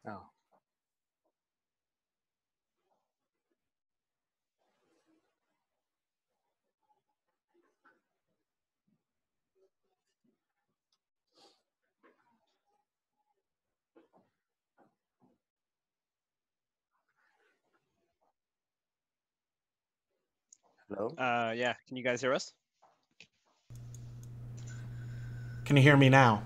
Oh. Hello? Yeah. Can you guys hear us? Can you hear me now?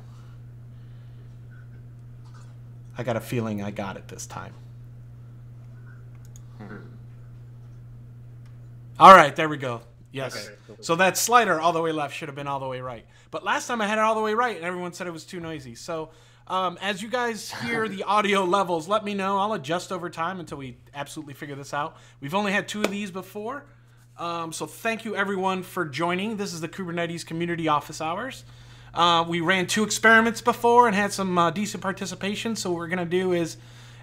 I got a feeling I got it this time. All right, there we go. Yes. Okay, cool. So that slider all the way left should have been all the way right. But last time I had it all the way right, and everyone said it was too noisy. So as you guys hear the audio levels, let me know. I'll adjust over time until we absolutely figure this out. We've only had 2 of these before. So thank you, everyone, for joining. This is the Kubernetes Community Office Hours. We ran 2 experiments before and had some decent participation. So what we're going to do is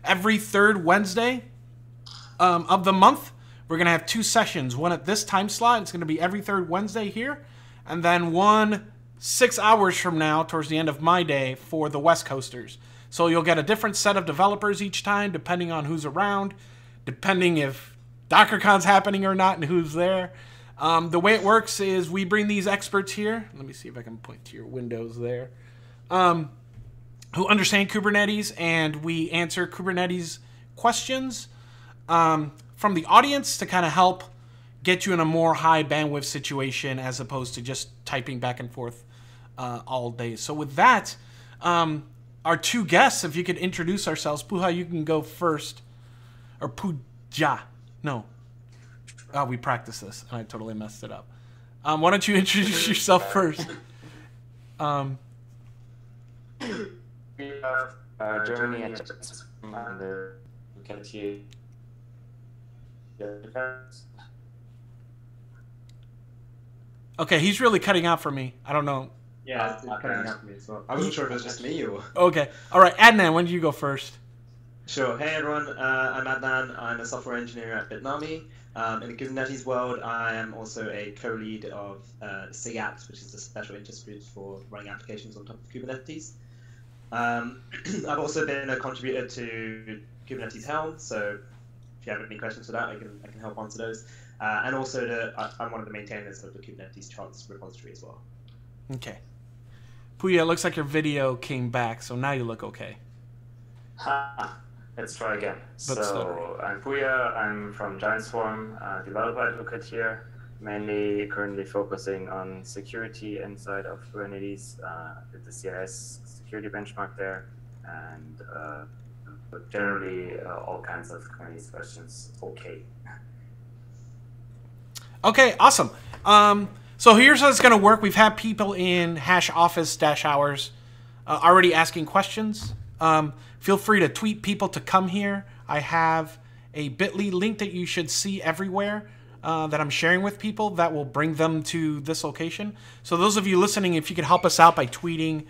every 3rd Wednesday of the month, we're going to have 2 sessions. One at this time slot. It's going to be every 3rd Wednesday here. And then one 6 hours from now, towards the end of my day, for the West Coasters. So you'll get a different set of developers each time, depending on who's around, depending if DockerCon's happening or not and who's there. The way it works is we bring these experts here. Let me see if I can point to your windows there. Who understand Kubernetes, and we answer Kubernetes questions from the audience to kind of help get you in a more high bandwidth situation as opposed to just typing back and forth all day. So with that, our 2 guests, if you could introduce ourselves. Puha, you can go first. Or Puja. No. Oh, we practiced this, and I totally messed it up. Why don't you introduce yourself first? We are Germany and the Kubernetes. Okay, he's really cutting out for me. I don't know. Yeah, it's cutting out for me as well. I wasn't sure if it was just me or... Okay. All right, Adnan, when did you go first? Sure. Hey everyone, I'm Adnan. I'm a software engineer at Bitnami. In the Kubernetes world, I am also a co-lead of SIGAPS, which is a special interest group for running applications on top of Kubernetes. I've also been a contributor to Kubernetes Helm, so if you have any questions for that, I can help answer those. And also, I'm one of the maintainers of the Kubernetes charts repository as well. Okay. Puya, it looks like your video came back, so now you look okay. Let's try again. But so I'm Puya. I'm from Giant Swarm, developer advocate here, mainly currently focusing on security inside of Kubernetes, with the CIS security benchmark there, and but generally all kinds of Kubernetes questions. Okay. Okay, awesome. So here's how it's going to work. We've had people in hash office -hours already asking questions. Feel free to tweet people to come here. I have a bit.ly link that you should see everywhere that I'm sharing with people that will bring them to this location. So those of you listening, if you could help us out by tweeting,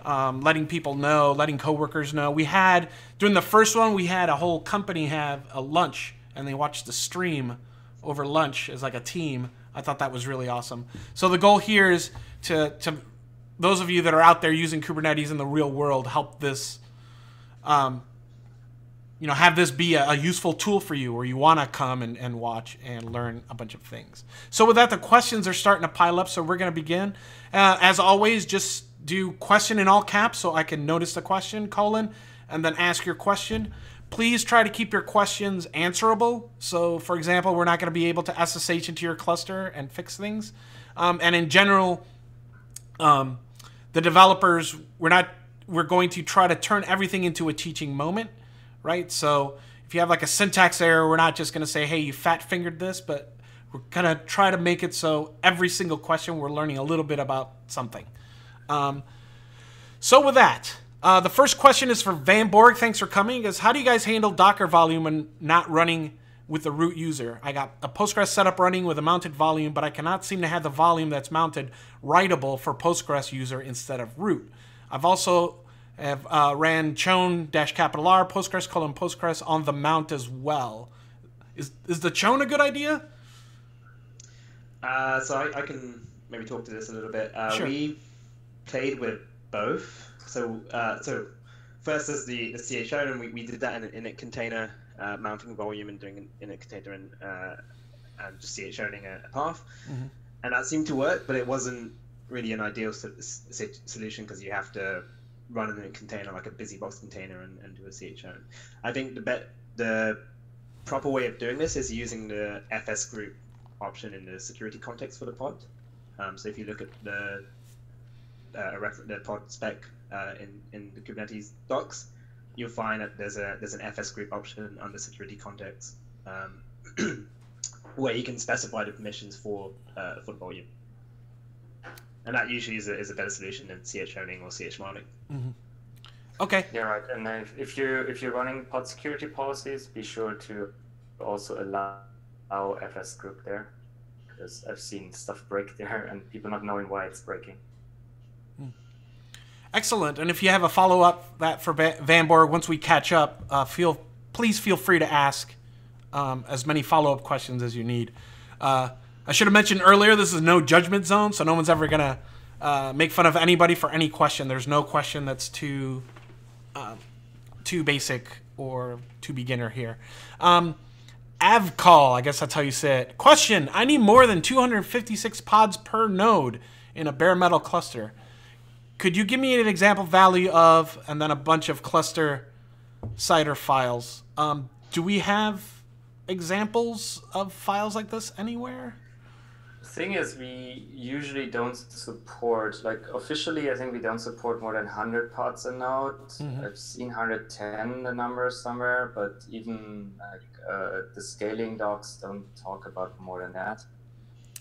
letting people know, letting coworkers know. We had, during the first one, we had a whole company have a lunch, and they watched the stream over lunch as like a team. I thought that was really awesome. So the goal here is to those of you that are out there using Kubernetes in the real world, help this, have this be a useful tool for you, where you want to come and watch and learn a bunch of things. So with that, the questions are starting to pile up, so we're going to begin. As always, just do question in all caps so I can notice the question, and then ask your question. Please try to keep your questions answerable. So, for example, we're not going to be able to SSH into your cluster and fix things. And in general, the developers, we're going to try to turn everything into a teaching moment, right? So if you have like a syntax error, we're not just going to say, hey, you fat-fingered this, but we're going to try to make it so every single question we're learning a little bit about something. So with that, the first question is for Van Borg. Thanks for coming. Is how do you guys handle Docker volume when not running with the root user? I got a Postgres setup running with a mounted volume, but I cannot seem to have the volume that's mounted writable for Postgres user instead of root. I've also ran chown-R Postgres: on the mount as well. Is the chown a good idea? So I can maybe talk to this a little bit. Sure. We played with both. So first is the CHO, and we did that in an init container, mounting volume and doing an init container and just CHOing a path. Mm-hmm. And that seemed to work, but it wasn't really an ideal solution because you have to run in a container like a busy box container and do a CHO. I think the proper way of doing this is using the FS group option in the security context for the pod. So if you look at the pod spec in the Kubernetes docs, you'll find that there's an FS group option under security context where you can specify the permissions for the volume, and that usually is a better solution than CHOing or chmodding. Mm-hmm. Okay. Yeah, right. And then if you're running pod security policies, be sure to also allow FS group there, because I've seen stuff break there and people not knowing why it's breaking. Excellent. And if you have a follow-up that for Vanborg, once we catch up, please feel free to ask as many follow-up questions as you need. I should have mentioned earlier, this is no judgment zone, so no one's ever going to make fun of anybody for any question. There's no question that's too basic or too beginner here. Avcall, I guess that's how you say it. Question, I need more than 256 pods per node in a bare metal cluster. Could you give me an example value of, and then a bunch of cluster CIDR files? Do we have examples of files like this anywhere? The thing is, we usually don't support, like officially, I think we don't support more than 100 pods a node. Mm-hmm. I've seen 110 the number somewhere, but even like the scaling docs don't talk about more than that.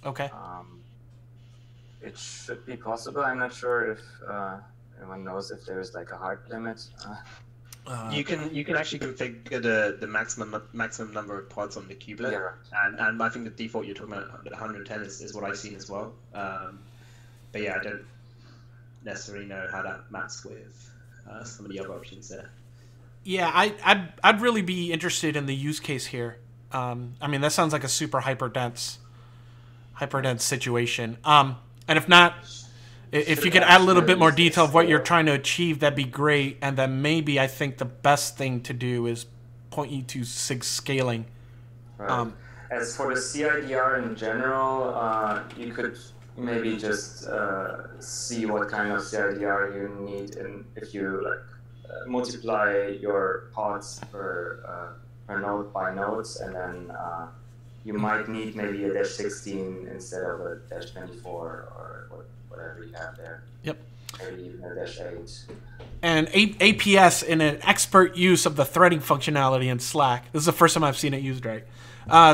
Okay. It should be possible. I'm not sure if anyone knows if there is like a hard limit. You can actually configure the maximum number of pods on the kubelet, yeah. And I think the default you're talking about, 110, is what I've seen as well. But yeah, I don't necessarily know how that maps with some of the other options there. Yeah, I'd really be interested in the use case here. I mean, that sounds like a super hyperdense situation. And if not, if you could add a little bit more detail of what you're trying to achieve, that'd be great. And then maybe I think the best thing to do is point you to SIG scaling. Right. As for the CIDR in general, you could maybe just see what kind of CIDR you need, and if you multiply your pods per node by nodes, and then you might need maybe a -16 instead of a -24 or whatever you have there. Yep. Maybe even a -8. And APS, in an expert use of the threading functionality in Slack, this is the first time I've seen it used right,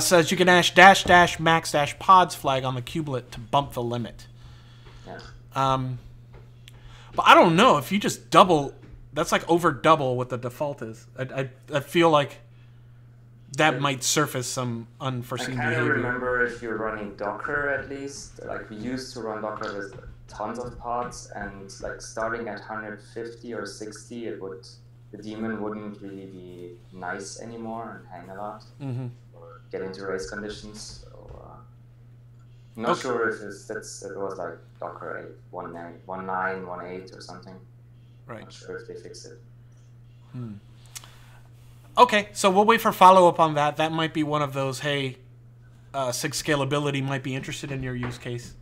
says you can dash max pods flag on the kubelet to bump the limit. Yeah. But I don't know if you just double. That's like over double what the default is. I feel like that might surface some unforeseen behavior. I can't remember if you're running Docker at least. Like we used to run Docker with tons of pods, and like starting at 150 or 60, the daemon wouldn't really be nice anymore and hang a lot, or get into race conditions. So, I'm not sure if it was like Docker 8.19, 1.8 or something. Right. Not sure if they fixed it. Okay, so we'll wait for follow-up on that. That might be one of those, hey, SIG scalability might be interested in your use case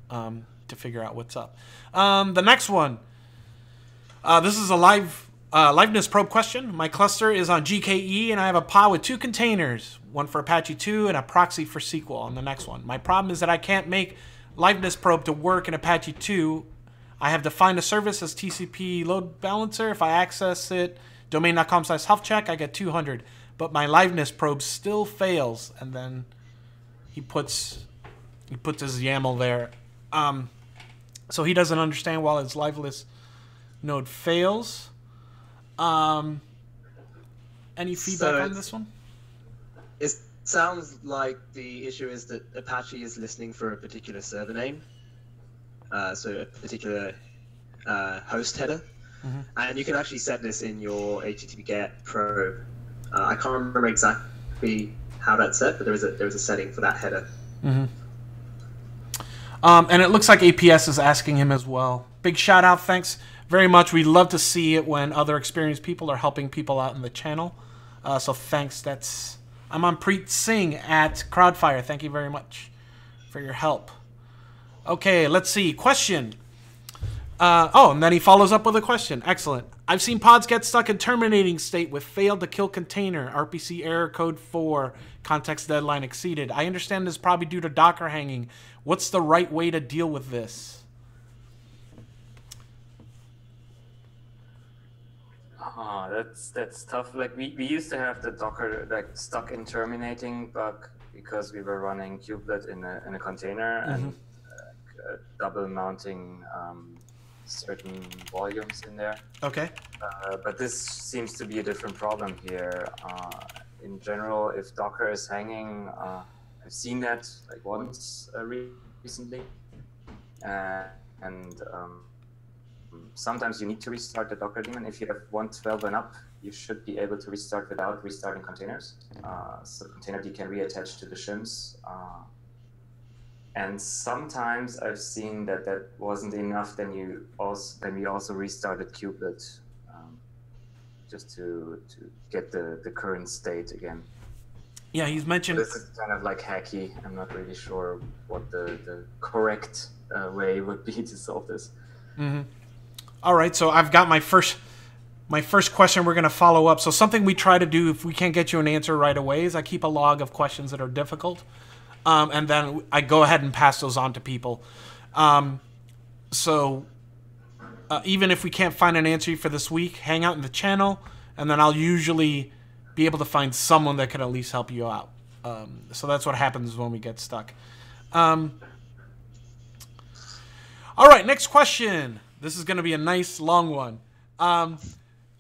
to figure out what's up. The next one. This is a liveness probe question. My cluster is on GKE, and I have a pod with 2 containers, one for Apache 2 and a proxy for SQL on the next one. My problem is that I can't make liveness probe to work in Apache 2. I have defined a service as TCP load balancer. If I access it, domain.com/healthcheck, I get 200, but my liveness probe still fails. And then he puts his YAML there, so he doesn't understand while his liveness node fails. Any feedback on this one? It sounds like the issue is that Apache is listening for a particular server name, so a particular host header. And you can actually set this in your HTTP GET probe. I can't remember exactly how that's set, but there is a setting for that header. And it looks like APS is asking him as well. Big shout out, thanks very much. We love to see it when other experienced people are helping people out in the channel. So thanks. I'm on Preet Singh at Crowdfire. Thank you very much for your help. Okay, let's see. Question. And then he follows up with a question. Excellent. I've seen pods get stuck in terminating state with failed to kill container, RPC error code 4, context deadline exceeded. I understand this is probably due to Docker hanging. What's the right way to deal with this? That's tough. Like we used to have the Docker like stuck in terminating bug because we were running kubelet in a container and double mounting certain volumes in there. Okay. But this seems to be a different problem here. In general, if Docker is hanging, I've seen that like once recently, and sometimes you need to restart the Docker daemon. If you have 1.12 and up, you should be able to restart without restarting containers. So containerd can reattach to the shims. And sometimes I've seen that wasn't enough. Then we also restarted kubelet just to get the current state again. Yeah, he's mentioned. This is kind of like hacky. I'm not really sure what the correct way would be to solve this. Mm-hmm. All right, so I've got my first question. We're going to follow up. So something we try to do if we can't get you an answer right away is I keep a log of questions that are difficult. And then I go ahead and pass those on to people. Even if we can't find an answer for this week, hang out in the channel, and then I'll usually be able to find someone that can at least help you out. So that's what happens when we get stuck. All right, next question. This is going to be a nice long one.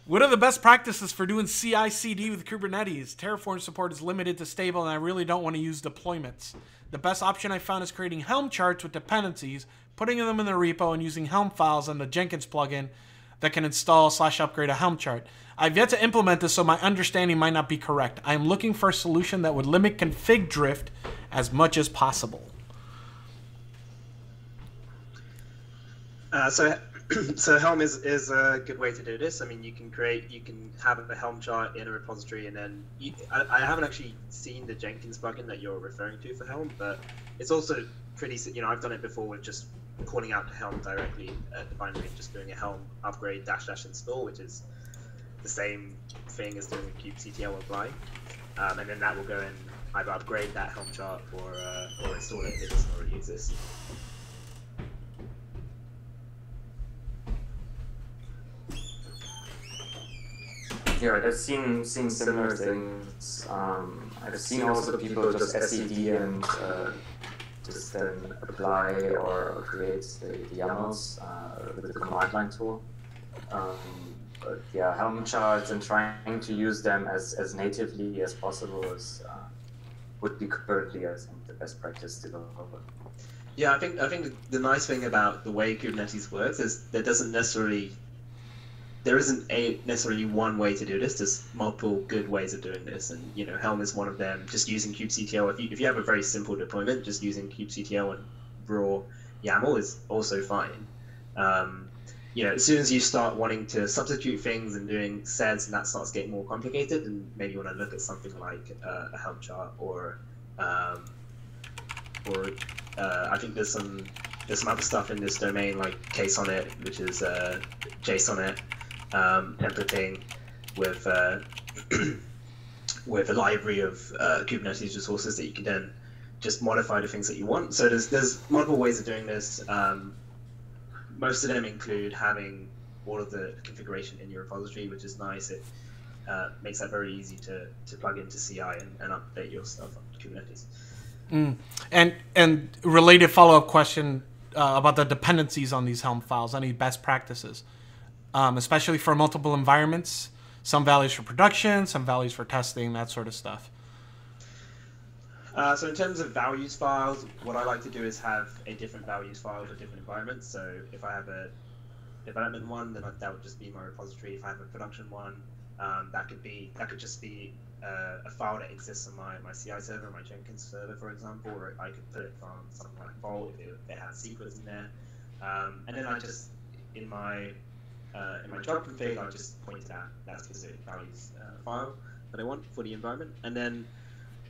What are the best practices for doing CI/CD with Kubernetes? Terraform support is limited to stable, and I really don't want to use deployments. The best option I found is creating Helm charts with dependencies, putting them in the repo, and using Helm files and the Jenkins plugin that can install/upgrade a Helm chart. I've yet to implement this, so my understanding might not be correct. I am looking for a solution that would limit config drift as much as possible. So Helm is a good way to do this. I mean, you can have a Helm chart in a repository, and then I haven't actually seen the Jenkins plugin that you're referring to for Helm, but it's also pretty. I've done it before with just calling out to Helm directly at the binary and just doing a Helm upgrade -- install, which is the same thing as doing a kubectl apply, and then that will go and either upgrade that Helm chart or install it if it doesn't already exist. Yeah, I've seen similar things. I've seen also people just SED and just then apply or create the YAMLs with the command line tool. But yeah, Helm charts and trying to use them as natively as possible would be currently, I think, the best practice to go over. Yeah, I think the nice thing about the way Kubernetes works is there isn't necessarily one way to do this. There's multiple good ways of doing this, and Helm is one of them. Just using kubectl. If you have a very simple deployment, just using kubectl and raw YAML is also fine. As soon as you start wanting to substitute things and doing seds, and that starts getting more complicated, and maybe you want to look at something like a Helm chart or I think there's some other stuff in this domain like KSonnet, which is JSonnet. Templating with with a library of Kubernetes resources that you can then just modify the things that you want. So there's multiple ways of doing this. Most of them include having all of the configuration in your repository, which is nice. It makes that very easy to plug into CI and update your stuff on Kubernetes. And related follow-up question about the dependencies on these Helm files. Any best practices? Especially for multiple environments, some values for production, some values for testing, that sort of stuff. So in terms of values files, what I like to do is have a different values file for different environments. So if I have a development one, then that would just be my repository. If I have a production one, that could just be a file that exists on my CI server, my Jenkins server, for example, or I could put it from something like Vault if it has secrets in there. And then I just, in my in my job config, I just pointed out that specific values file that I want for the environment. And then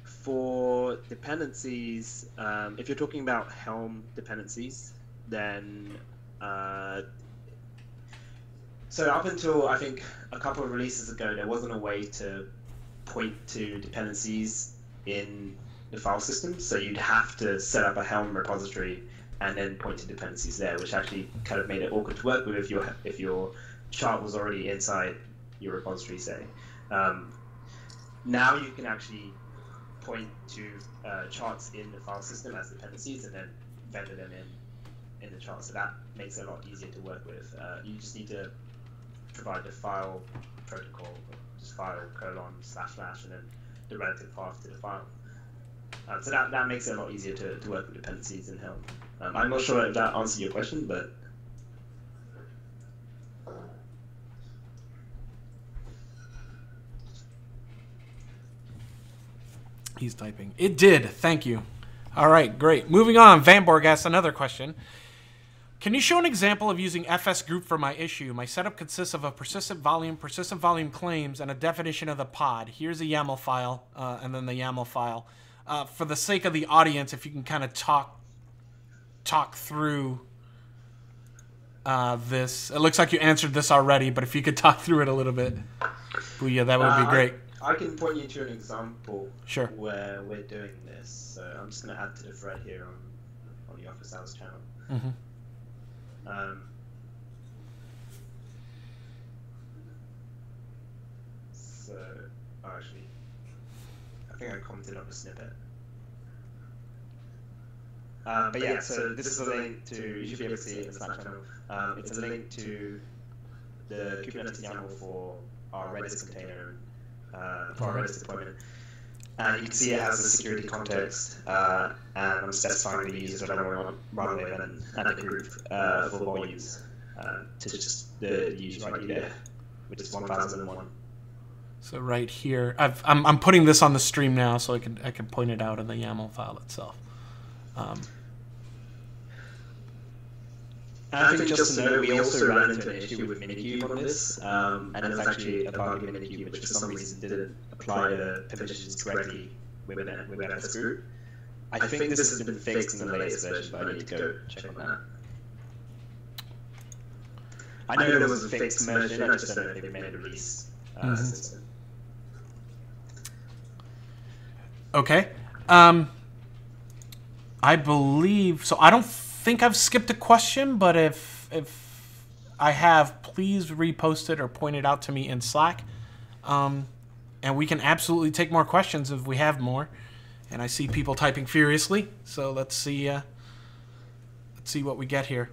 for dependencies, if you're talking about Helm dependencies, then so up until I think a couple of releases ago, there wasn't a way to point to dependencies in the file system. So you'd have to set up a Helm repository and then point to dependencies there, which actually kind of made it awkward to work with if your chart was already inside your repository, say. Now you can actually point to charts in the file system as dependencies and then vendor them in the chart. So that makes it a lot easier to work with. You just need to provide the file protocol, just file : / and then the relative path to the file. So that makes it a lot easier to work with dependencies in Helm. I'm not sure if that answered your question, but he's typing. It did. Thank you. All right, great. Moving on. Vanborg asks another question. Can you show an example of using FS group for my issue? My setup consists of a persistent volume claims, and a definition of the pod. Here's a YAML file, and then the YAML file. For the sake of the audience, if you can kind of talk through this. It looks like you answered this already, but if you could talk through it a little bit, Booyah, that would be great. I can point you to an example Sure. where we're doing this. So I'm just going to add to the thread here on the Office Hours channel. Mm-hmm. Actually, I think I commented on the snippet. But yeah, so this is a link to, you should be able to see it in the Slack channel. It's a link to the Kubernetes YAML for our Redis container, for our Redis deployment. And you can see it has a security context, and I'm specifying the users that I want to run with and the group for volumes to just the user ID there, which is 1001. So right here, I'm putting this on the stream now, so I can point it out in the YAML file itself. I think just to note, we also ran into an issue with Minikube on this, and there's actually a bug in Minikube which for some reason didn't apply the permissions correctly with FS group. I think this has been fixed in the latest version, but I need to go check on that. I know there was a fixed version, I just don't know if they made a release since then. Okay. I believe so. I don't think I've skipped a question, but if I have, please repost it or point it out to me in Slack, and we can absolutely take more questions if we have more. And I see people typing furiously, so let's see what we get here.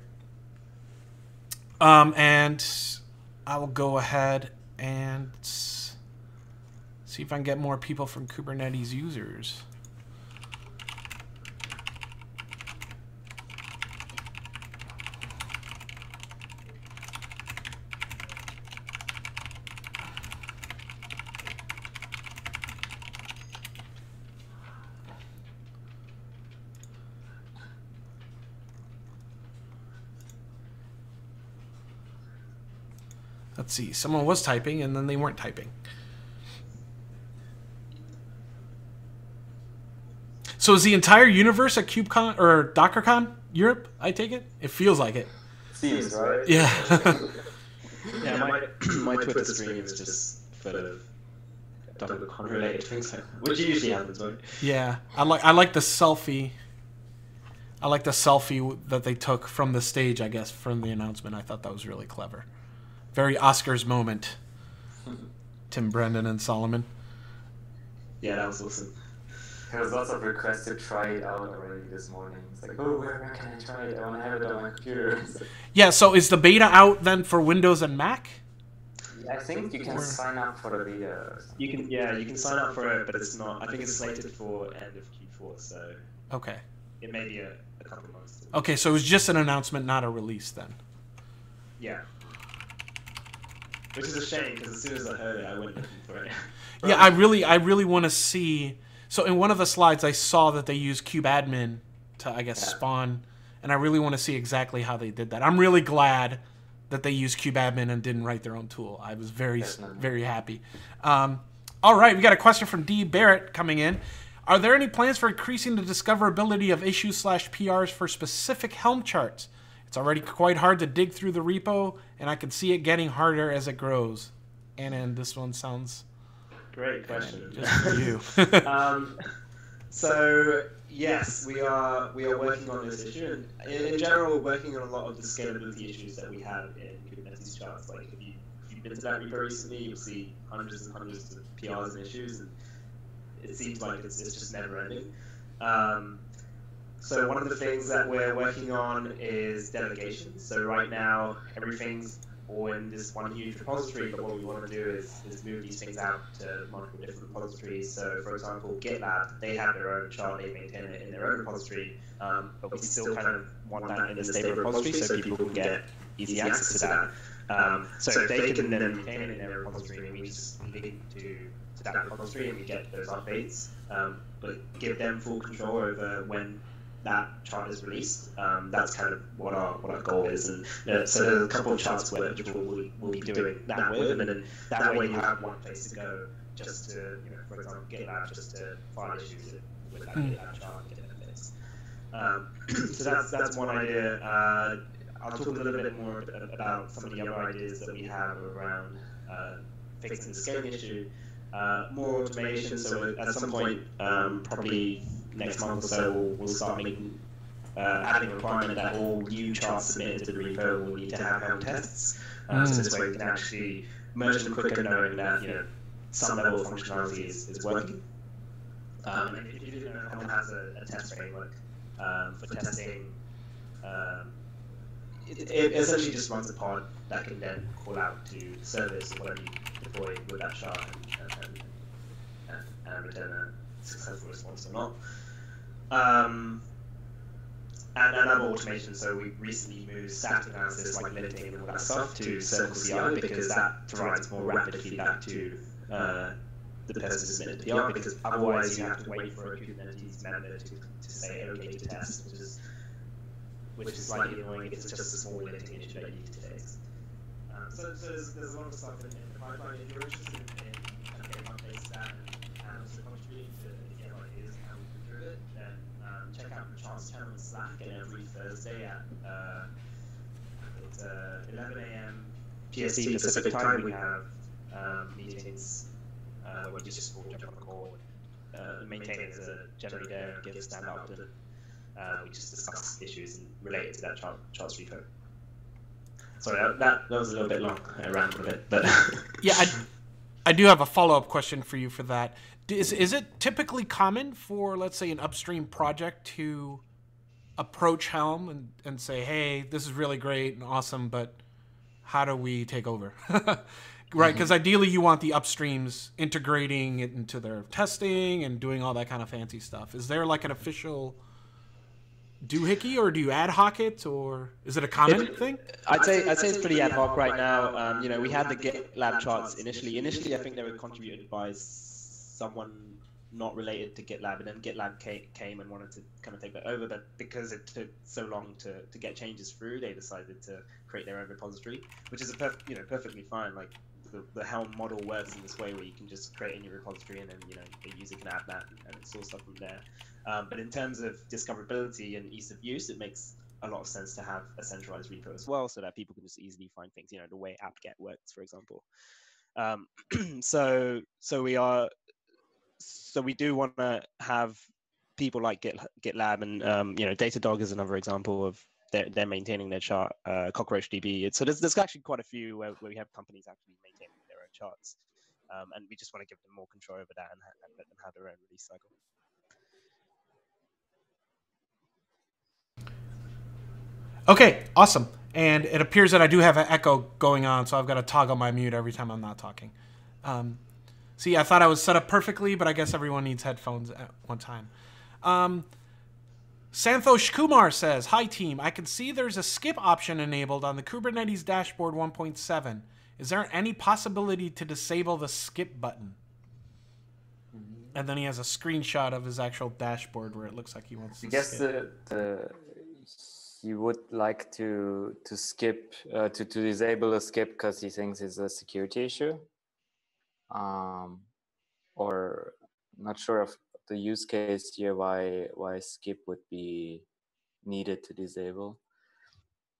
And I will go ahead and see if I can get more people from Kubernetes users. Let's see. Someone was typing, and then they weren't typing. So is the entire universe at KubeCon or DockerCon Europe? I take it. It feels like it. Seems right. Yeah. Yeah, my Twitter stream is just full of DockerCon related things, which usually happens, right? Yeah, I like the selfie. I like the selfie that they took from the stage, I guess, from the announcement. I thought that was really clever. Very Oscars moment. Tim Brendan and Solomon. Yeah, that was awesome. There was lots of requests to try it out already this morning. It's like, oh, where can I try it? I want to have it on my computer. Yeah, so is the beta out then for Windows and Mac? I think you can sign up for the beta. You can sign up for it, but it's not. I think it's slated for end of Q4, so Okay. it may be a couple of months. Okay, so it was just an announcement, not a release then. Yeah. Which is a shame, because as soon as I heard it, I went looking for it. Yeah, I really want to see. So in one of the slides, I saw that they used kubeadmin to, I guess, spawn, and I really want to see exactly how they did that. I'm really glad that they used kubeadmin and didn't write their own tool. I was very happy. All right, we got a question from D. Barrett coming in. Are there any plans for increasing the discoverability of issues/PRs for specific Helm charts? It's already quite hard to dig through the repo, and I can see it getting harder as it grows. And this one sounds great question. Just for you. So yes, we are working on this issue, and in general, we're working on a lot of the scalability issues that we have in Kubernetes charts. Like if you've been to that repo recently, you'll see hundreds and hundreds of PRs and issues, and it seems like it's just never ending. So one of the things that we're working on is delegation. So right now, everything's all in this one huge repository, but what we want to do is move these things out to multiple different repositories. So for example, GitLab, they have their own chart, they maintain it in their own repository, but we still kind of want that in a stable repository so people can get easy access to that. So if they can then maintain it in their repository, we just link to that repository and we get those updates, but give them full control over when that chart is released. That's kind of what our goal is, and so there's a couple of charts where we'll be doing that with, and then that way you have one place to go, just to, for example, GitLab, just to file issues with that GitLab chart and get it fixed. So that's one idea. I'll talk a little bit more about some of the other ideas that we have around fixing the scaling issue. More automation. So at some point, probably next month or so, we'll start making adding a requirement that all new charts submitted to the repo will need to have Helm tests. So this way we can actually merge them quicker, knowing that some level of functionality is working. And if you didn't know, Helm has a test framework for testing. It essentially just runs a pod that can then call out to the service or whatever you deploy with that chart and return a successful response or not. And other automation, so we recently moved static analysis like limiting and all that stuff to Circle CI, because that provides more rapid feedback to the person who submitted the PR, because otherwise you have to wait for a Kubernetes member to say okay to test, which is slightly annoying if it's just a small limiting issue that you need to fix. So there's a lot of stuff in the pipeline. If you're interested in getting updates to that and also contributing to get ideas on how we improve it, then check out the charts channel in Slack, and every Thursday at 11 a.m. PST Pacific time we have meetings where we just all jump on the call. The maintainers are generally there and give a stand up, and we just discuss issues related to that charts repo. Sorry, that was a little bit long. I ran a bit, but yeah, I do have a follow-up question for you for that. Is it typically common for, let's say, an upstream project to approach Helm and say, hey, this is really great and awesome, but how do we take over? Right, because ideally you want the upstreams integrating it into their testing and doing all that kind of fancy stuff. Is there like an official doohickey, or do you ad hoc it, or is it a common thing? I'd say it's pretty ad hoc right now. We had the GitLab charts initially. Initially, I think they were contributed by someone not related to GitLab, and then GitLab came and wanted to kind of take that over. But because it took so long to get changes through, they decided to create their own repository, which is perfectly fine. Like the Helm model works in this way, where you can just create a new repository, and then the user can add that and install stuff from there. But in terms of discoverability and ease of use, it makes a lot of sense to have a centralized repo as well, so that people can just easily find things. The way apt-get works, for example. So we do want to have people like GitLab, and Datadog is another example of they're maintaining their chart. CockroachDB. So there's actually quite a few where we have companies actually maintaining their own charts, and we just want to give them more control over that and let them have their own release cycle. Okay, awesome. And it appears that I do have an echo going on, so I've got to toggle my mute every time I'm not talking. See, I thought I was set up perfectly, but I guess everyone needs headphones at one time. Santosh Kumar says, hi team, I can see there's a skip option enabled on the Kubernetes dashboard 1.7. Is there any possibility to disable the skip button? And then he has a screenshot of his actual dashboard where it looks like he wants to skip. the he would like to skip to disable a skip because he thinks it's a security issue, or not sure of the use case here why skip would be needed to disable.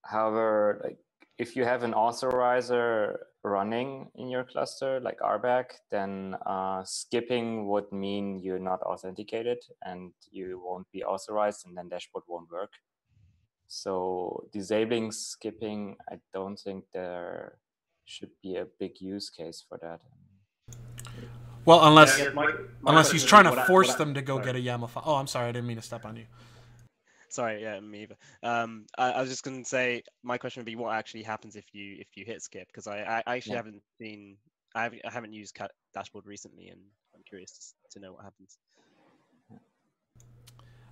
However, like if you have an authorizer running in your cluster, like RBAC, then skipping would mean you're not authenticated and you won't be authorized, and then dashboard won't work. So disabling skipping, I don't think there should be a big use case for that. Well, unless My he's question trying would to be force them to go get a YAML file. Oh, I'm sorry, I didn't mean to step on you. Sorry, yeah, me either. I was just going to say my question would be what actually happens if you hit skip, because I actually haven't seen I haven't used dashboard recently, and I'm curious to know what happens.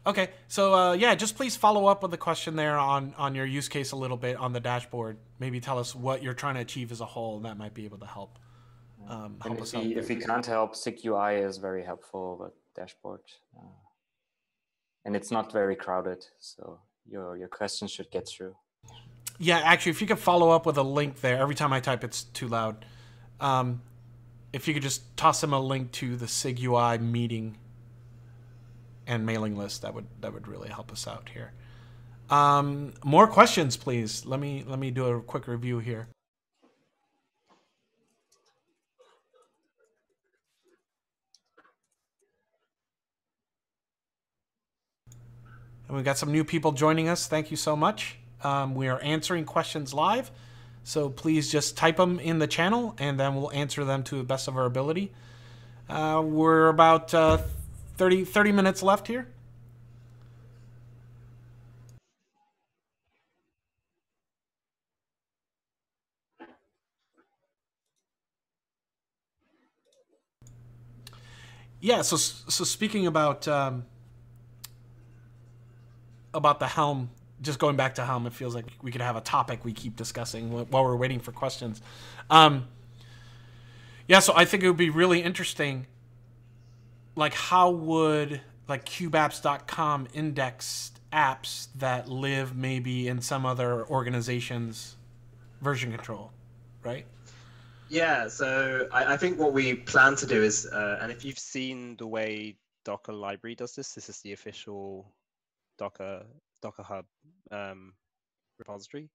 Okay, so yeah, just please follow up with the question there on your use case a little bit on the dashboard. Maybe tell us what you're trying to achieve as a whole, and that might be able to help. Help us out. If we can't help, SigUI is very helpful with dashboard, and it's not very crowded, so your question should get through. Yeah, actually, if you could follow up with a link there. Every time I type, it's too loud. If you could just toss them a link to the SigUI meeting and mailing list, that would really help us out here. More questions, please. Let me do a quick review here. And we've got some new people joining us. Thank you so much. We are answering questions live, so please just type them in the channel, and then we'll answer them to the best of our ability. We're about 30 minutes left here. Yeah, so speaking about the Helm, just going back to Helm, it feels like we could have a topic we keep discussing while we're waiting for questions. Yeah, so I think it would be really interesting, like how would like cubeapps.com index apps that live maybe in some other organization's version control, right? Yeah, so I think what we plan to do is, And if you've seen the way Docker library does this is the official Docker Hub repository.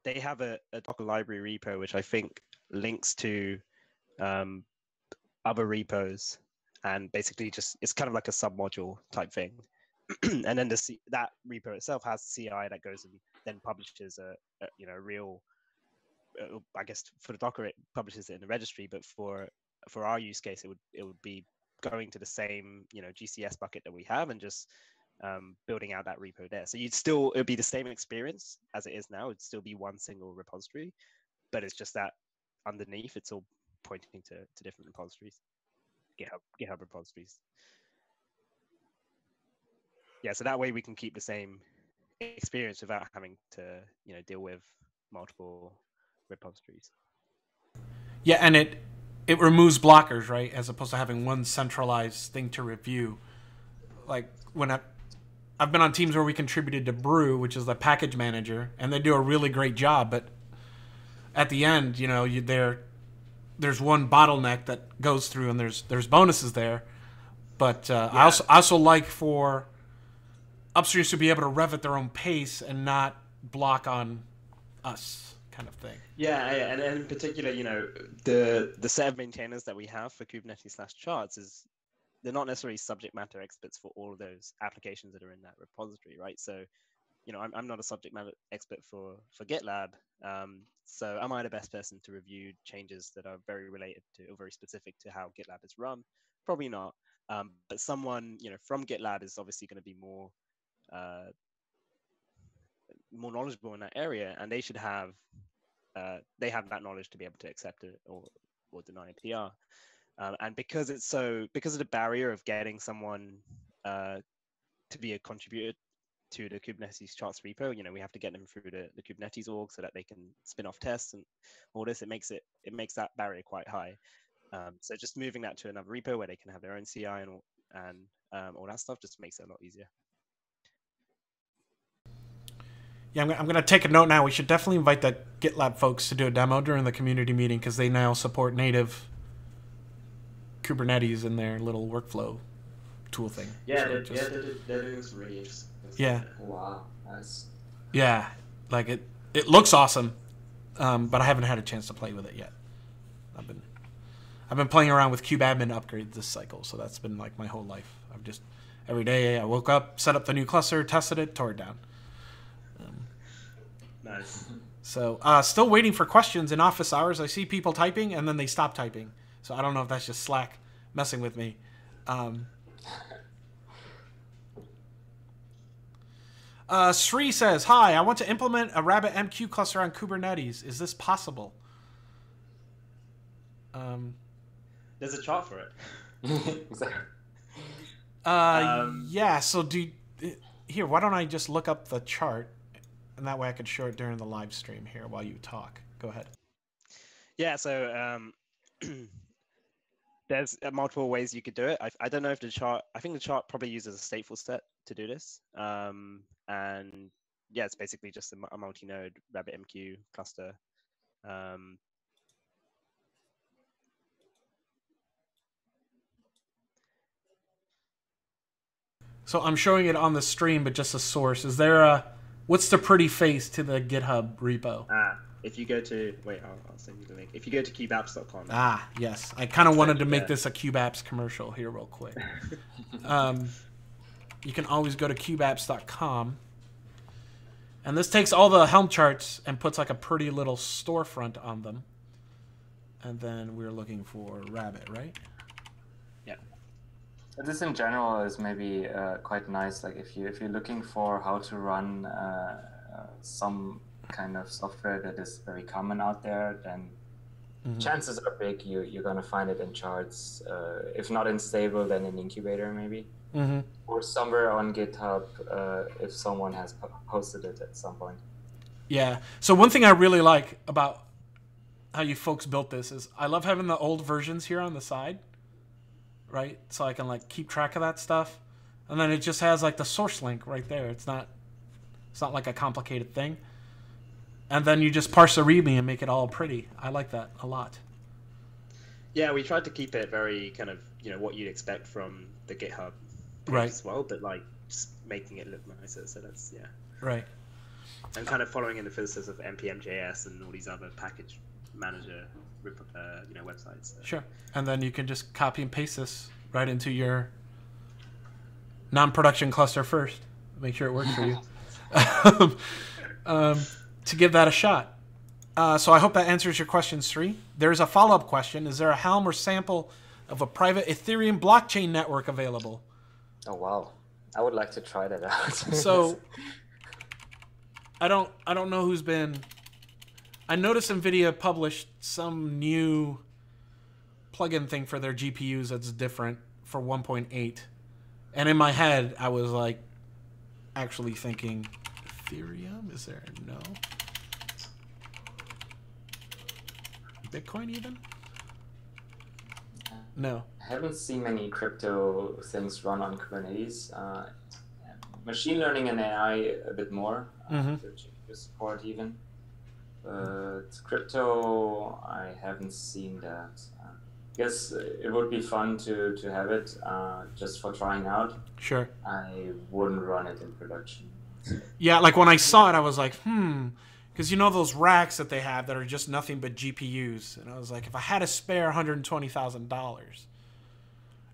They have a Docker library repo which I think links to other repos, and basically just it's kind of like a submodule type thing. And then that repo itself has CI that goes and then publishes a real. I guess for the Docker it publishes it in the registry, but for our use case it would be going to the same GCS bucket that we have and just building out that repo there. So it would be the same experience as it is now. It'd still be one single repository, but it's just that underneath it's all pointing to different repositories, GitHub repositories. Yeah, so that way we can keep the same experience without having to deal with multiple repositories. Yeah, and it removes blockers, right? As opposed to having one centralized thing to review. Like when I've been on teams where we contributed to Brew, which is the package manager, and they do a really great job. But at the end, there's one bottleneck that goes through, and there's bonuses there. But I also like for upstreams to be able to rev at their own pace and not block on us, kind of thing. Yeah, and in particular, the set of maintainers that we have for Kubernetes/charts is they're not necessarily subject matter experts for all of those applications that are in that repository, right? So, I'm not a subject matter expert for GitLab, so am I the best person to review changes that are very related to or very specific to how GitLab is run? Probably not. But someone from GitLab is obviously going to be more knowledgeable in that area, and they should have that knowledge to be able to accept it or deny a PR. And because of the barrier of getting someone to be a contributor to the Kubernetes charts repo, we have to get them through the Kubernetes org so that they can spin off tests and all this. It makes that barrier quite high. So just moving that to another repo where they can have their own CI and all that stuff just makes it a lot easier. Yeah, I'm gonna take a note now. We should definitely invite the GitLab folks to do a demo during the community meeting because they now support native Kubernetes in their little workflow tool thing. Yeah, So they're doing some really interesting things. Yeah. Wow, nice. Yeah, like it looks awesome, but I haven't had a chance to play with it yet. I've been playing around with kubeadmin upgrades this cycle, so that's been like my whole life. I've just every day I woke up, set up the new cluster, tested it, tore it down. Nice. So still waiting for questions in office hours. I see people typing and then they stop typing. So I don't know if that's just Slack messing with me. Sri says, "Hi, I want to implement a RabbitMQ cluster on Kubernetes. Is this possible?" There's a chart for it. Yeah. So here. Why don't I just look up the chart, and that way I could show it during the live stream here while you talk. Go ahead. Yeah. So there's multiple ways you could do it. I don't know if the chart. I think the chart probably uses a stateful set to do this. And yeah, it's basically just a multi-node RabbitMQ cluster. So I'm showing it on the stream, but just a source. Is there what's the pretty face to the GitHub repo? If you go to, I'll send you the link. If you go to cubeapps.com. Yes. I kind of wanted to make this a CubeApps commercial here real quick. You can always go to cubeapps.com. And this takes all the Helm charts and puts like a pretty little storefront on them. And then we're looking for Rabbit, right? Yeah. This in general is maybe quite nice. Like if you're looking for how to run some kind of software that is very common out there, then chances are big you're gonna find it in charts. If not in stable, then in incubator maybe, or somewhere on GitHub if someone has posted it at some point. Yeah. So one thing I really like about how you folks built this is I love having the old versions here on the side, right? So I can like keep track of that stuff, and then it just has like the source link right there. It's not like a complicated thing. And then you just parse the README and make it all pretty. I like that a lot. Yeah, we tried to keep it very kind of, what you'd expect from the GitHub page Right. as well, but like just making it look nicer. So that's, yeah. Right. And kind of following in the footsteps of npm.js and all these other package manager, websites. So. Sure. And then you can just copy and paste this right into your non-production cluster first. Make sure it works for you. To give that a shot. So I hope that answers your question, Sri. There's a follow-up question. Is there a Helm or sample of a private Ethereum blockchain network available? Oh wow, I would like to try that out. So I don't know who's been. I noticed NVIDIA published some new plugin thing for their GPUs that's different for 1.8, and in my head I was like, actually thinking, Ethereum? Is there no? Bitcoin even? No. I haven't seen many crypto things run on Kubernetes. Machine learning and AI a bit more, the GPU support even. But crypto, I haven't seen that. I guess it would be fun to have it just for trying out. Sure. I wouldn't run it in production. Yeah, like when I saw it, I was like, because those racks that they have that are just nothing but GPUs, and I was like, if I had to spare $120,000,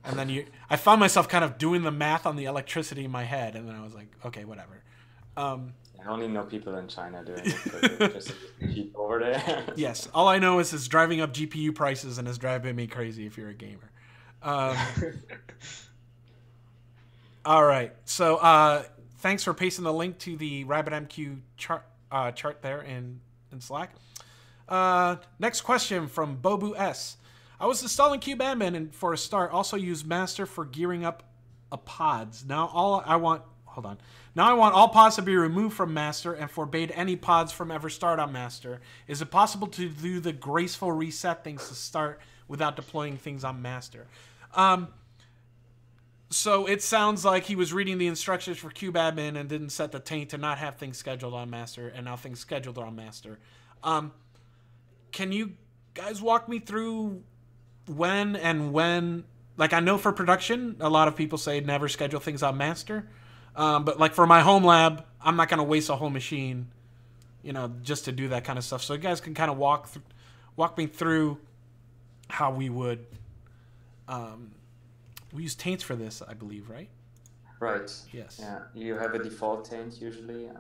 and then I found myself kind of doing the math on the electricity in my head, and then I was like, okay, whatever. I only know people in China doing it, but just cheap over there. Yes, all I know is it's driving up GPU prices and it's driving me crazy if you're a gamer. All right, so thanks for pasting the link to the RabbitMQ chart there in Slack. Next question from Bobu S. I was installing kubeadmin and for a start also used master for gearing up a pods. Now I want all pods to be removed from master and forbade any pods from ever start on master. Is it possible to do the graceful reset things to start without deploying things on master? So it sounds like he was reading the instructions for kubeadmin and didn't set the taint to not have things scheduled on master, and now things scheduled are on master. Can you guys walk me through when? Like, I know for production, a lot of people say never schedule things on master. But like for my home lab, I'm not gonna waste a whole machine, just to do that kind of stuff. So you guys can kind of walk me through how we would. We use taints for this, I believe, right? Right. Yes. Yeah, you have a default taint usually,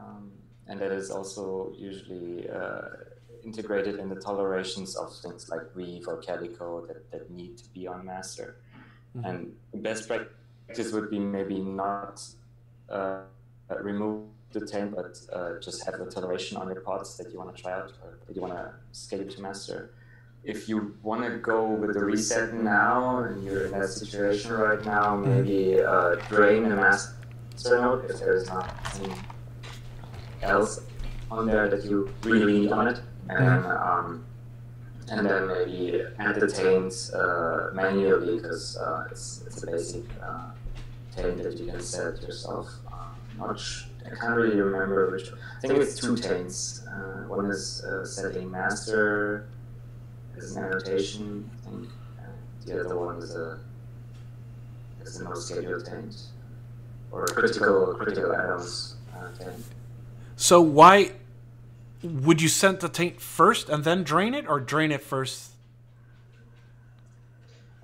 and that is also usually integrated in the tolerations of things like Weave or Calico that need to be on master. Mm-hmm. And best practice would be maybe not remove the taint, but just have a toleration on your pods that you want to try out or that you want to scale to master. If you want to go with the reset now and you're in that situation right now, maybe drain the master node if there's nothing else on there that you really need on it, and then maybe add the taint manually because it's a basic taint that you can set yourself. I can't really remember which. I think it's two taints. One is setting master as an annotation, I think. The other one is a no schedule taint or critical add-ons taint. So why would you set the taint first and then drain it, or drain it first?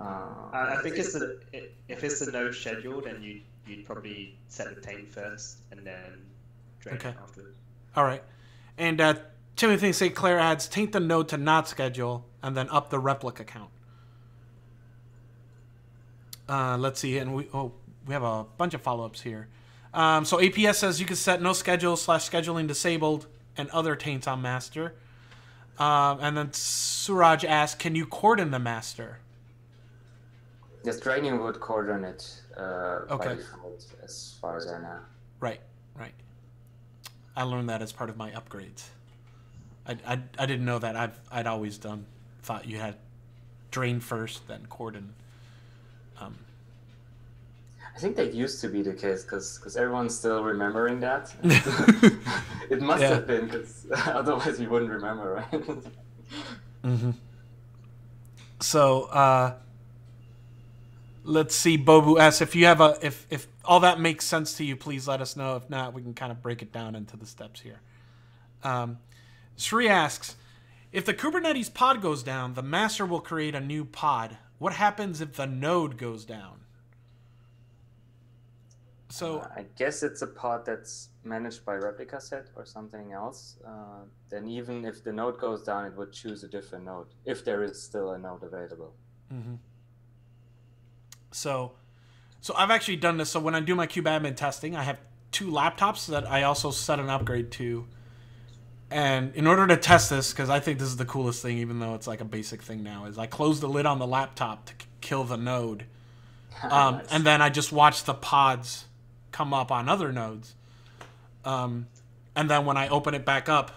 I think if it's the node scheduled, then you'd probably set the taint first and then drain it afterwards. All right. And Timothy St. Clair adds, taint the node to not schedule and then up the replica count. Let's see. And we have a bunch of follow-ups here. So APS says you can set no schedule / scheduling disabled and other taints on master. And then Suraj asks, can you cordon the master? Yes, draining would cordon it by default, as far as I know. Right. I learned that as part of my upgrades. I didn't know that. I'd always thought you had drain first, then cordon. I think that used to be the case because everyone's still remembering that. It must have been, because otherwise we wouldn't remember, right? Mm-hmm. So let's see. Bobu asks, if you have if all that makes sense to you, please let us know. If not, we can kind of break it down into the steps here. Sri asks, if the Kubernetes pod goes down, the master will create a new pod. What happens if the node goes down? So I guess it's a pod that's managed by replica set or something else. Then even if the node goes down, it would choose a different node if there is still a node available. Mm-hmm. So I've actually done this. So when I do my kubeadmin testing, I have 2 laptops that I also set an upgrade to. And in order to test this, because I think this is the coolest thing, even though it's like a basic thing now, is I close the lid on the laptop to kill the node. Nice. And then I just watch the pods come up on other nodes. And then when I open it back up,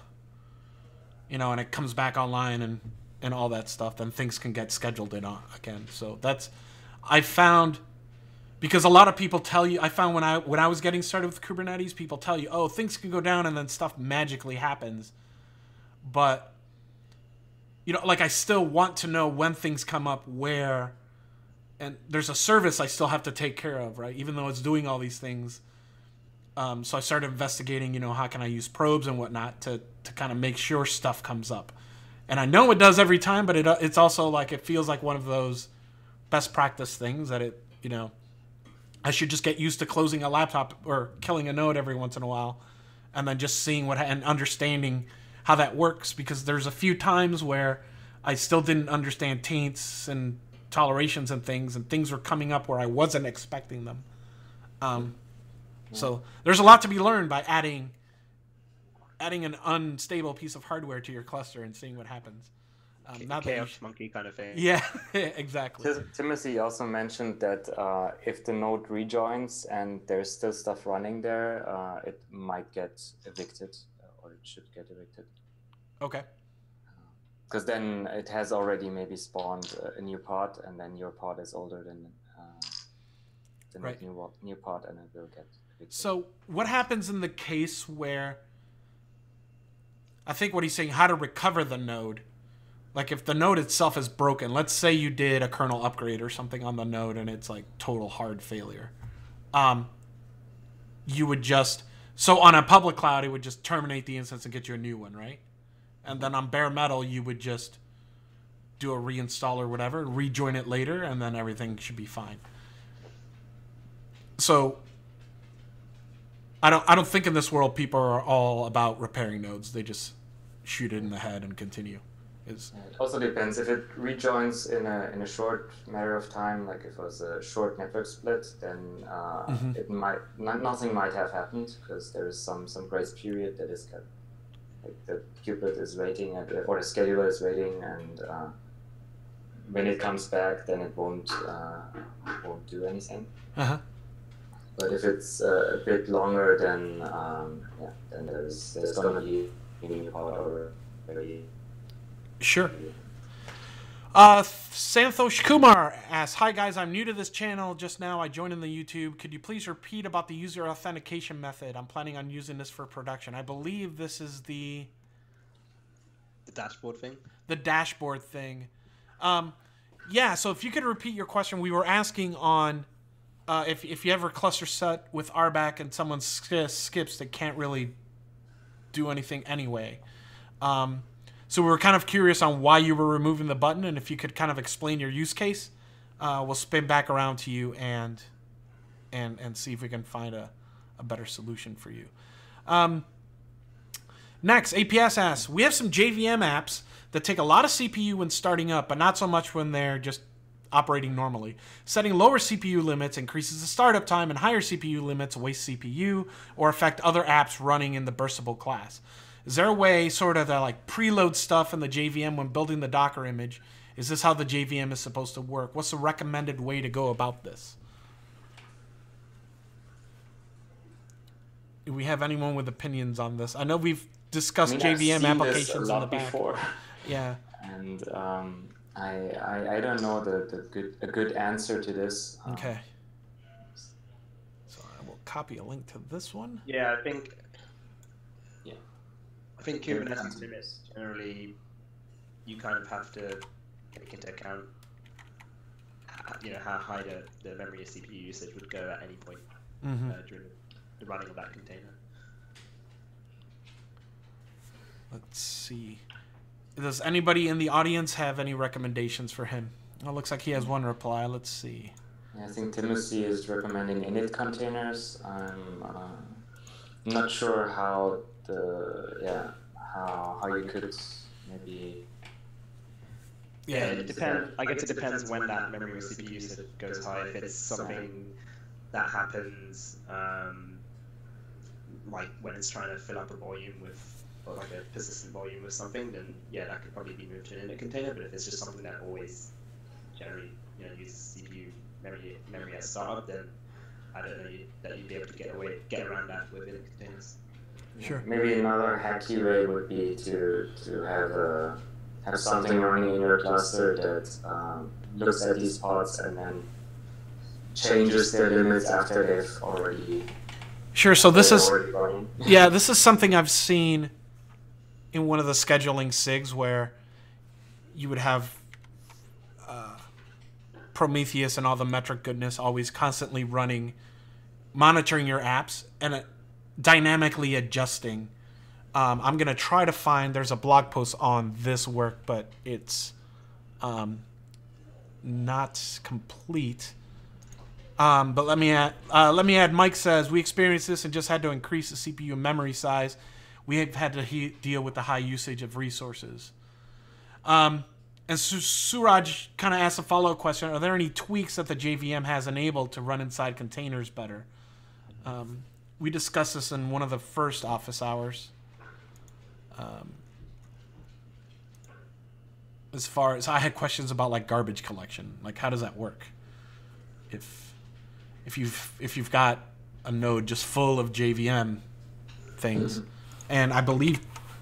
and it comes back online and all that stuff, then things can get scheduled in again. So I found, because a lot of people tell you, I found when I was getting started with Kubernetes, people tell you, oh, things can go down and then stuff magically happens. But, like, I still want to know when things come up where, and there's a service I still have to take care of, right? Even though it's doing all these things. So I started investigating, how can I use probes and whatnot to kind of make sure stuff comes up. And I know it does every time, but it's also like, it feels like one of those best practice things that I should just get used to closing a laptop or killing a node every once in a while, and then just seeing and understanding how that works, because there's a few times where I still didn't understand taints and tolerations and things were coming up where I wasn't expecting them. So there's a lot to be learned by adding an unstable piece of hardware to your cluster and seeing what happens. Chaos monkey kind of thing. Yeah, exactly. Timothy also mentioned that if the node rejoins and there's still stuff running there, it might get evicted, or it should get evicted. Okay. Because then it has already maybe spawned a new pod, and then your pod is older than generate new pod, and it will get fixed. So what happens in the case where, I think what he's saying, how to recover the node? Like if the node itself is broken, let's say you did a kernel upgrade or something on the node and it's like total hard failure. You would just, so on a public cloud, it would just terminate the instance and get you a new one, right? And then on bare metal, you would just do a reinstall or whatever, rejoin it later, and then everything should be fine. So I don't think in this world people are all about repairing nodes. They just shoot it in the head and continue. It also depends. If it rejoins in a short matter of time, like if it was a short network split, then it might nothing might have happened because there is some grace period that is kept. Like the kubelet is waiting or the scheduler is waiting, and when it comes back, then it won't do anything. But if it's a bit longer, then then there's going to be a new pod or maybe. Sure. Santhosh Kumar asks, "Hi guys, I'm new to this channel. Just now I joined in the YouTube. Could you please repeat about the user authentication method? I'm planning on using this for production." I believe this is the dashboard thing. The dashboard thing. Yeah. So if you could repeat your question, we were asking on if you ever cluster set with RBAC and someone skips, they can't really do anything anyway. So we were kind of curious on why you were removing the button, and if you could kind of explain your use case, we'll spin back around to you and see if we can find a better solution for you. Next, APS asks, we have some JVM apps that take a lot of CPU when starting up, but not so much when they're just operating normally. Setting lower CPU limits increases the startup time, and higher CPU limits waste CPU or affect other apps running in the burstable class. Is there a way sort of to like preload stuff in the JVM when building the Docker image? Is this how the JVM is supposed to work? What's the recommended way to go about this? Do we have anyone with opinions on this? I know we've discussed JVM applications in the back. Before. Yeah. And I don't know a good answer to this. Okay. So I will copy a link to this one. Yeah, I think Kubernetes limits generally, you kind of have to take into account, how high the memory and CPU usage would go at any point during the running of that container. Let's see. Does anybody in the audience have any recommendations for him? Oh, looks like he has one reply. Let's see. Yeah, I think Timothy is recommending init containers. I'm not sure how how you could maybe. Yeah, it depends. I guess it depends when that memory or CPU usage goes high. If it's something that happens, like when it's trying to fill up a volume or like a persistent volume with something, then yeah, that could probably be moved to an init container. But if it's just something that always generally uses CPU memory at startup, then I don't know that you'd be able to get around that with init containers. Sure. Maybe another hacky way would be to have something running in your cluster that looks at these pods and then changes their limits after they've already. Sure. So this is this is something I've seen in one of the scheduling SIGs where you would have Prometheus and all the metric goodness always constantly running, monitoring your apps and dynamically adjusting. I'm going to try to find, there's a blog post on this work, but it's not complete. But let me add, Mike says, we experienced this and just had to increase the CPU memory size. We have had to deal with the high usage of resources. And Suraj kind of asked a follow-up question. Are there any tweaks that the JVM has enabled to run inside containers better? We discussed this in one of the first office hours. As far as I had questions about like garbage collection, like how does that work? If you've got a node just full of JVM things, and I believe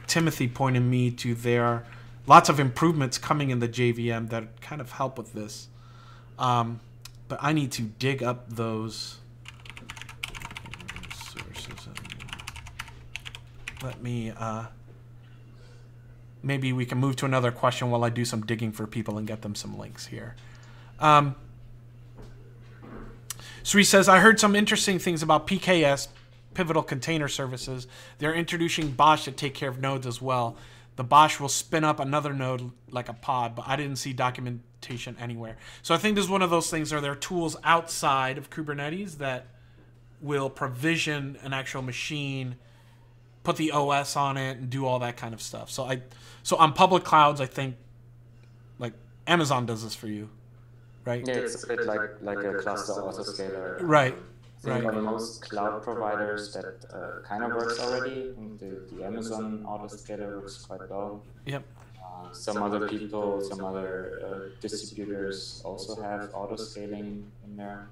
Timothy pointed me to there. Lots of improvements coming in the JVM that kind of help with this. but I need to dig up those sources. Let me, maybe we can move to another question while I do some digging for people and get them some links here. Sri says, I heard some interesting things about PKS, Pivotal Container Services. They're introducing Bosh to take care of nodes as well. The Bosh will spin up another node like a pod, but I didn't see documentation anywhere. So I think this is one of those things where there are tools outside of Kubernetes that will provision an actual machine, put the OS on it, and do all that kind of stuff. So on public clouds, I think, like Amazon does this for you, right? Yeah, it's a bit like a cluster autoscaler. Right. I think on most cloud providers that kind of works already. I think the Amazon autoscaler works quite well. Yep. Some other people, some other distributors also have autoscaling in there,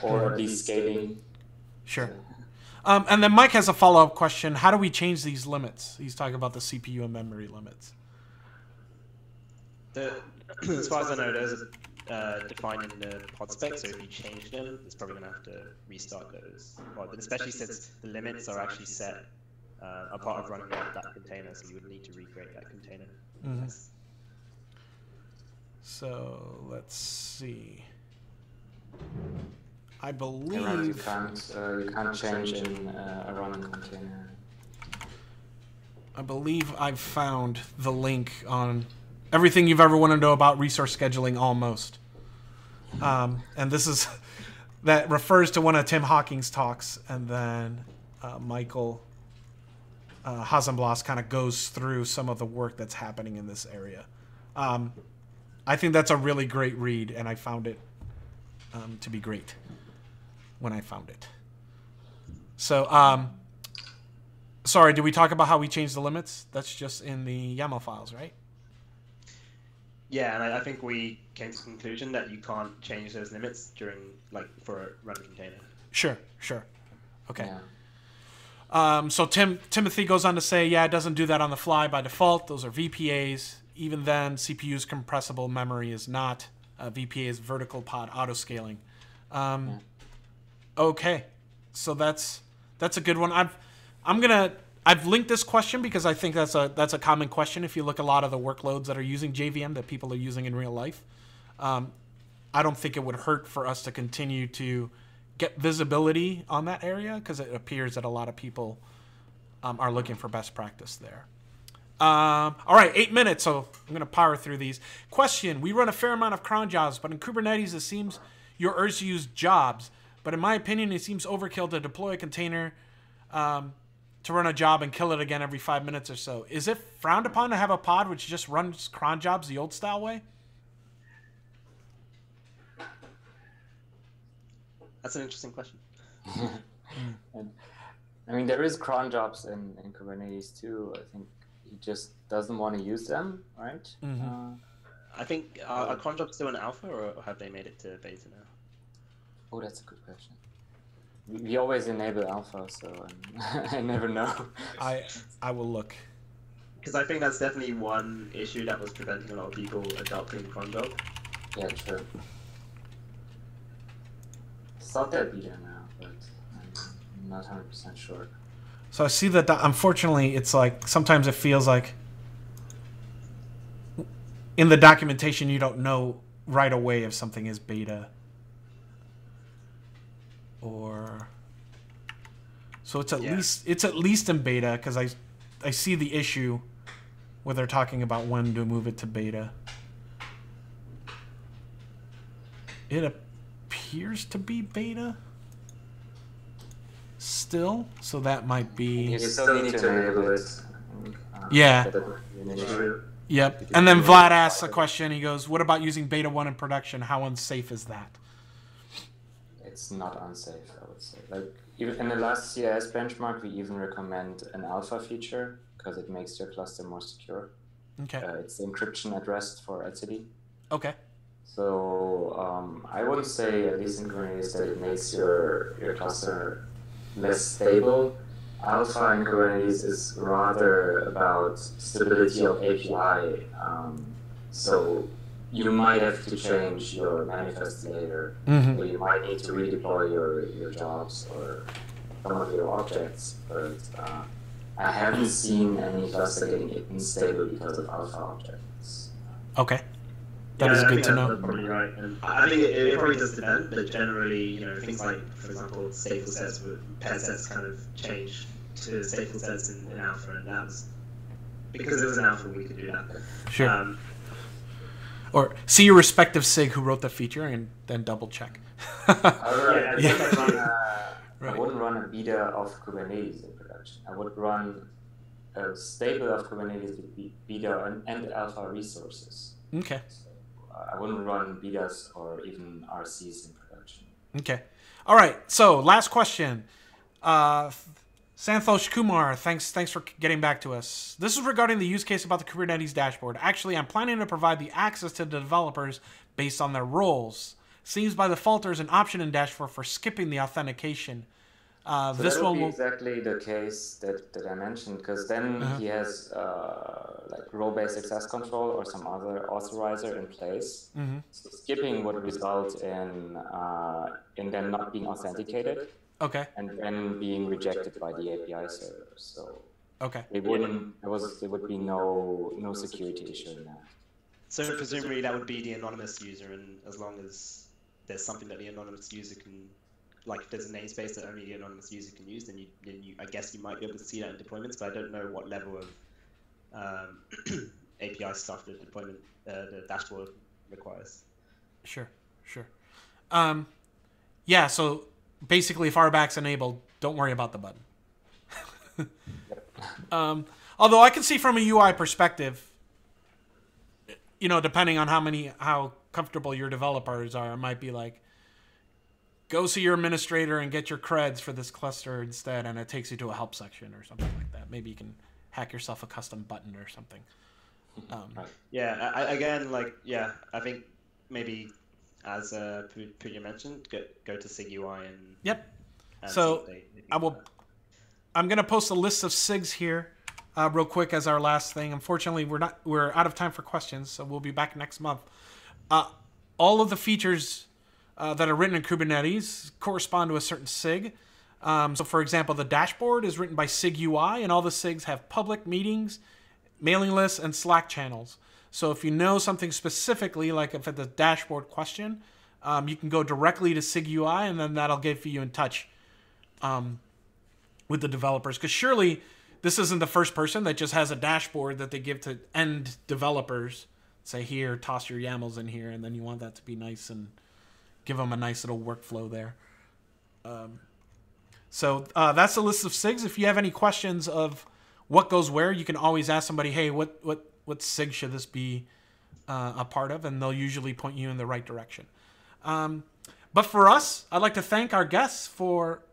or at least scaling. Sure. And then Mike has a follow-up question. How do we change these limits? He's talking about the CPU and memory limits. As far as I know, those are defined in the pod spec, so if you change them, it's probably going to have to restart those. But especially since the limits are actually set a part of running that container, so you would need to recreate that container. Mm-hmm. So let's see. I believe you can't change in a running container. I believe I've found the link on everything you've ever wanted to know about resource scheduling, almost. And this is that refers to one of Tim Hawking's talks, and then Michael Hasenblas kind of goes through some of the work that's happening in this area. I think that's a really great read, and I found it to be great when I found it. So, sorry, did we talk about how we changed the limits? That's just in the YAML files, right? Yeah, and I think we came to the conclusion that you can't change those limits for a running container. Sure. Okay. Yeah. So Timothy goes on to say, yeah, it doesn't do that on the fly by default. Those are VPAs. Even then, CPU's compressible memory is not. VPA is vertical pod autoscaling. Okay, so that's a good one. I've linked this question because I think that's a common question. If you look at a lot of the workloads that are using JVM that people are using in real life, I don't think it would hurt for us to continue to get visibility on that area because it appears that a lot of people are looking for best practice there. All right, 8 minutes, so I'm going to power through these. Question, we run a fair amount of cron jobs, but in Kubernetes it seems you're urged to use jobs. But in my opinion, it seems overkill to deploy a container to run a job and kill it again every 5 minutes or so. Is it frowned upon to have a pod which just runs cron jobs the old style way? That's an interesting question. I mean, there is cron jobs in Kubernetes too. I think he just doesn't want to use them, right? Mm-hmm. I think, are cron jobs still in alpha, or have they made it to beta now? Oh, that's a good question. We always enable alpha, so I never know. I will look. Because I think that's definitely one issue that was preventing a lot of people adopting cron job. Yeah, true. It's not that beta now, but I'm not 100% sure. So I see that, unfortunately, it's like, sometimes it feels like in the documentation you don't know right away if something is beta. Or so it's at least in beta, because I see the issue where they're talking about when to move it to beta. It appears to be beta still, so that might be. You still need to enable it. Yeah. Yep. And then Vlad asks a question. He goes, "What about using beta 1 in production? How unsafe is that?" It's not unsafe, I would say. Like, even in the last CIS benchmark, we even recommend an alpha feature because it makes your cluster more secure. Okay. It's the encryption at rest for etcd. Okay. So I wouldn't say, at least in Kubernetes, that it makes your cluster less stable. Alpha in Kubernetes is rather about stability of API. So you might have to change your manifest later, or you might need to redeploy your jobs or some of your objects, but I haven't seen any cluster getting unstable because of alpha objects. Okay. That is good to know. That's probably right. And I think it probably does depend, but generally, things like, for example, stateful sets, pair sets kind of change to stateful sets in alpha, and that was because it was an alpha, we could do that. Sure. Or see your respective SIG who wrote the feature and then double check. I wouldn't run a beta of Kubernetes in production. I would run a stable of Kubernetes with beta and alpha resources. Okay. So I wouldn't run betas or even RCs in production. Okay. All right. So last question. Santhosh Kumar, thanks for getting back to us. This is regarding the use case about the Kubernetes dashboard. Actually, I'm planning to provide the access to the developers based on their roles. Seems by default there's an option in dashboard for skipping the authentication. So this that one will will be exactly the case that I mentioned, because then he has like role-based access control or some other authorizer in place. So skipping would result in them not being authenticated. Okay. And then being rejected by the API server. So okay. There would be no security issue in that. So presumably that would be the anonymous user, and as long as there's something that the anonymous user can, like if there's a namespace that only the anonymous user can use, then you I guess you might be able to see that in deployments, but I don't know what level of API stuff the deployment the dashboard requires. Sure. Yeah. So basically, if RBAC's enabled, don't worry about the button. Although I can see from a UI perspective, depending on how comfortable your developers are, it might be like, go see your administrator and get your creds for this cluster instead, and it takes you to a help section or something like that. Maybe you can hack yourself a custom button or something. I think maybe as Punya mentioned, go to SIG-UI and yep. And so I'm gonna post a list of SIGs here real quick as our last thing. Unfortunately, we're out of time for questions, so we'll be back next month. All of the features that are written in Kubernetes correspond to a certain SIG. So for example, the dashboard is written by SIG-UI, and all the SIGs have public meetings, mailing lists, and Slack channels. So if you know something specifically, like if it's a dashboard question, you can go directly to SIG-UI, and then that'll get you in touch with the developers. Because surely this isn't the first person that just has a dashboard that they give to end developers. Say, here, toss your YAMLs in here, and then you want that to be nice and give them a nice little workflow there. So that's the list of SIGs. If you have any questions of what goes where, you can always ask somebody, hey, what SIG should this be a part of? And they'll usually point you in the right direction. But for us, I'd like to thank our guests for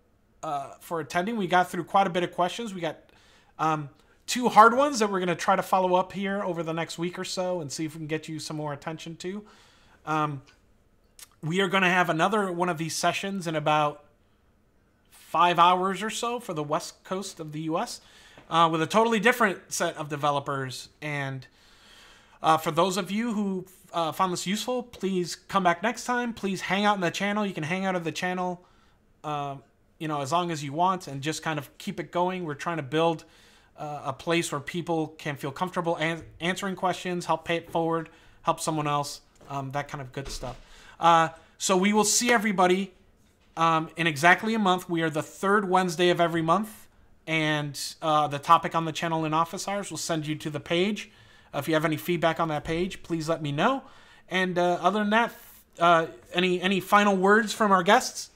attending. We got through quite a bit of questions. We got 2 hard ones that we're going to try to follow up here over the next week or so and see if we can get you some more attention to. We are going to have another one of these sessions in about 5 hours or so for the West Coast of the U.S. With a totally different set of developers. And for those of you who found this useful, please come back next time. Please hang out in the channel. You can hang out of the channel as long as you want, and just kind of keep it going. We're trying to build a place where people can feel comfortable answering questions, help pay it forward, help someone else, that kind of good stuff. So we will see everybody in exactly a month. We are the 3rd Wednesday of every month, and the topic on the channel in office hours will send you to the page. If you have any feedback on that page, please let me know. And other than that, any final words from our guests?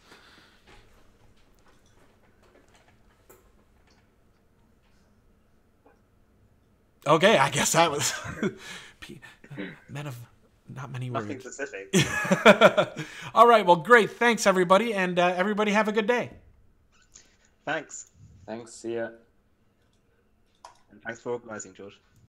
Okay, I guess that was men of not many words. Nothing specific. All right, well, great. Thanks, everybody, and everybody have a good day. Thanks. Thanks, see ya. And thanks for organizing, George.